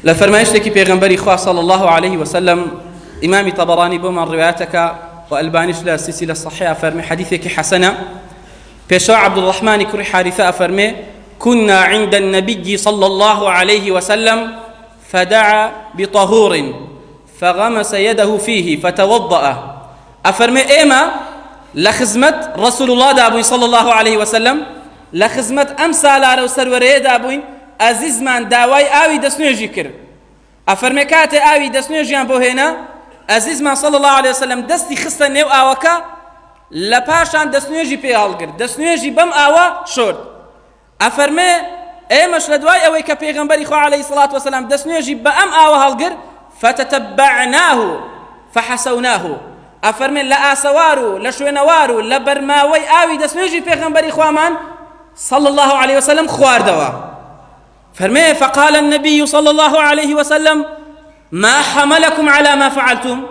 لفرمايشتك بيغنبري خواه صلى الله عليه وسلم إمام طبراني بومن رواياتك وألبانيش لا سلسلة صحيحة فرمي حديثك حسنة بيشو عبد الرحمن كري حارثة فرمي كنا عند النبي صلى الله عليه وسلم فدعا بطهور فغمس يده فيه فتوضأ أفرمي إيما لخزمة رسول الله دابوين صلى الله عليه وسلم لخزمة أمسال على سروريه دابوين عزيز من داوای آوی دەستنوێژی کرد ئەفەرمێ کاتێ ئاوی دەستنوێژیان بۆ هێنا عزیز من صلى الله عليه وسلم دەستی خستە نێو ئاوەکە لە پاشان دەستنوێژی پێ هەڵگرت دەستنوێژی بەم ئاوە شۆرد ئەفەرمێ ئێمەش لە دوای ئەوەی کە پێغەمبەری خوا عەلەیهی سڵات وەسەلام دەستنوێژی بە ئەم ئاوە هەڵگرت فتتبعناه فحسوناه ئەفەرمێ لە ئاسەوار و لە شوێنەوار و لە بەرماوەی ئاوی دەستنوێژی پێغەمبەری خوامان صلى الله عليه وسلم خواردەوە فرمي فقال النبي صلى الله عليه وسلم ما حملكم على ما فعلتم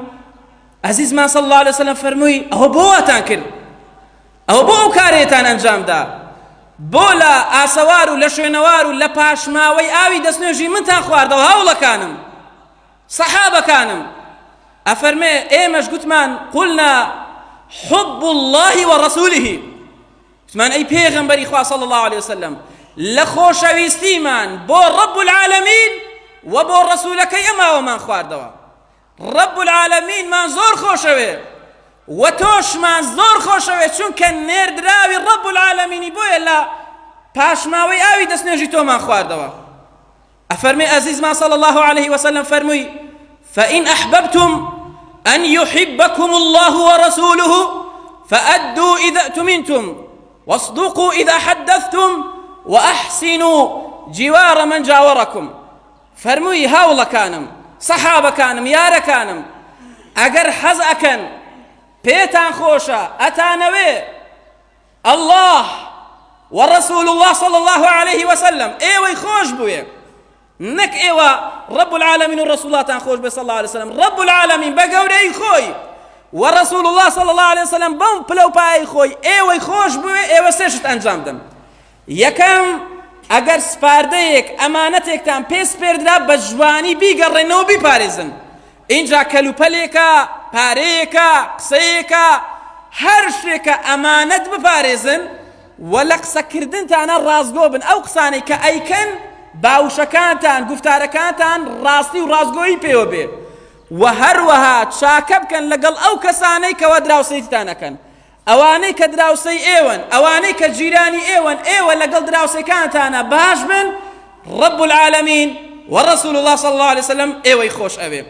عزيز ما صلى الله عليه وسلم فرمي أهو بواتان كر أهو بو كاريتان أنجام دا بولا آسوارو لشوينوارو لپاشماوي آوي دسنوجي من تان خواردو هاولا كانم صحابة كانم أفرمي إيمش قتمان قلنا حب الله ورسوله قتمان أي پیغمبر إخوة صلى الله عليه وسلم لخوشويستيمان بو رب العالمين وبو رسولك يما ومن خواردوا رب العالمين من زور خوشوي وتوش من زور خوشوي چونك نير دراوي رب العالمين بو يلا پاشماوي آوي دسنجي تو من خواردوا أفرمي عزيز ما صلى الله عليه وسلم فرمي فإن أحببتم أن يحبكم الله ورسوله فأدوا إذا أتمنتم واصدقوا إذا حدثتم وأحسنوا جوار من جاوركم فرموي هاولا كانم صحابة كانم يارا كانم أجر حز أكن بيتان خوشا أتانوي الله ورسول الله صلى الله عليه وسلم ايوي خوش بوي نك ايوا رب العالمين والرسول الله تان خوش بي صلى الله عليه وسلم رب العالمين بقوري خوي ورسول الله صلى الله عليه وسلم بم بلو باي خوي ايوي خوش بوي ايوي سيشت انجام دم یەکەم ئەگەر سپاردەیەک ئەمانەتێکتان پێ سپێردرا بە جوانی بیگەڕێنەوە بیپارێزن اینجا کەلوپەلێکە پارەیەکە قسەیەکە هەر شتێکە ئەمانەت بپارێزن و لە قسەکردنتانە ڕازگۆ بن ئەو قسانەی کە ئەیکەن باوشەکانتان گفتارەکانتان ڕاستی و ڕازگۆیی پێوە بێ و هەروەها چاکە بکەن لەگەڵ ئەو کەسانەی کەوە دراوسەیتانەکەن ئەوانەی کە دراوسەی ئێوەن ئەوانەی کە جیرانی ئێوەن ئێوە لەگەڵ دراوسەکانتانە باش بن رب العالمين ورسول الله صلى الله عليه وسلم ئێوەی خۆش ئەوێ